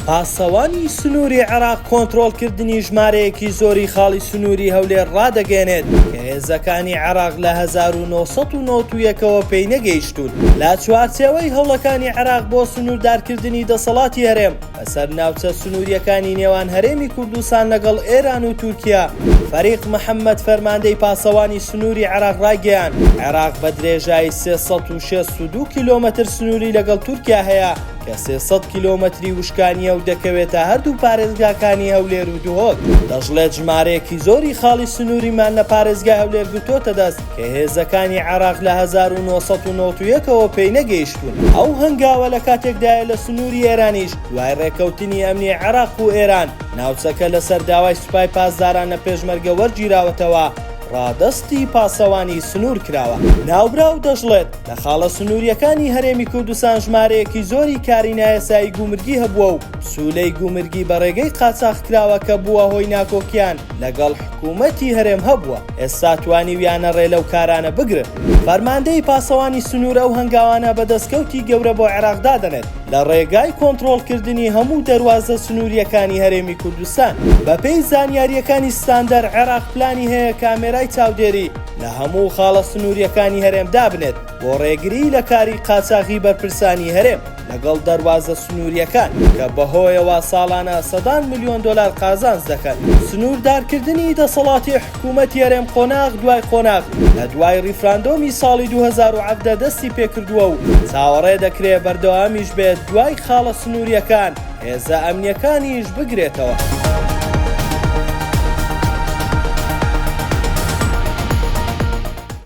پاسەوانی سنووری عێراق کۆنتڕۆڵکردنی ژمارەیەکی زۆری خاڵی سنووری هەولێر ڕادەگەێنێت کە هێزەکانی عێراق لە 1991ەوە پێی نەگەیشتون لە چوارچێوەی هەوڵەکانی عێراق بۆ سنووردارکردنی دەسەڵاتی هەرێم بەسەر ناوچە سنووریەکانی نێوان هەرێمی کوردستان لەگەڵ ئێران و تورکیا. فەریق محەممەد فەرماندەی پاسەوانی سنووری عێراق ڕایگەیاند عێراق بە درێژایی 362 کیلۆمەتر سنووری لەگەڵ تورکیا هەیە کە 300 کیلۆمەتری وشکانیە و دەکەوێتە هەردوو پارێزگاکانی هەولێر و دوهۆک. دەژڵێت ژمارەیەکی زۆری خاڵی سنووریمان لە پارێزگای هەولێر گرتوۆتە دەست کە هێزەکانی عێراق لە 1991ەوە پێی نەگەیشتون. ئەو هەنگاوە لە کاتێکدایە لە سنووری ئێرانیش دوای ڕێکەوتنی ئەمنی عێراق و ئێران ناوچەکە لەسەر داوای سوپای پاسداران لە پێشمەرگە وەرگیراوەتەوە ڕادەستی پاسەوانی سنوور کراوە. ناوبراو دەژڵێت لە خاڵە سنووریەکانی هەرێمی کوردستان ژمارەیەکی زۆری کارینایەسایی گومرگی هەبووە و سوولەی گومرگی بە ڕێگەی قاچاق کراوە کە بووە هۆی ناکۆکیان لەگەڵ حکوومەتی هەرێم هەبووە. ئێستا توانی ویانە ڕێ لەو کارانە بگرن. فەرماندەی پاسەوانی سنوور ئەو هەنگاوانە بە دەستکەوتی گەورە بۆ عێراق دادەنێت لە ڕێگای کۆنتڕۆڵکردنی هەموو دەواازە سنووریەکانی هەرێمی کوردستان. بەپێی زانیاریەکانی ستاندەر عێراق پلانی هەیە کامێرای چاودێری لە هەموو خاڵە سنووریەکانی هەرێم دابنێت بۆ ڕێگری لە کاری قاچاقی بەرپرسانی هەرێم لەگەڵ دەواازە سنووریەکان کە بەهۆیەوە ساڵانە سەدان ملیۆن دلار قازانج دەکەن. سنووردارکردنی دەسەڵاتی حکوومەتی هەرێم قۆناغ دوای قۆناغ لە دوای ریفراندۆمی ساڵی 2017 دەستی پێکردووە و چاوەڕێ دەکرێت بەردەوامیش بێت دوای خاڵە سنووریەکان هێزە ئەمنیەکانیش بگرێتەوە.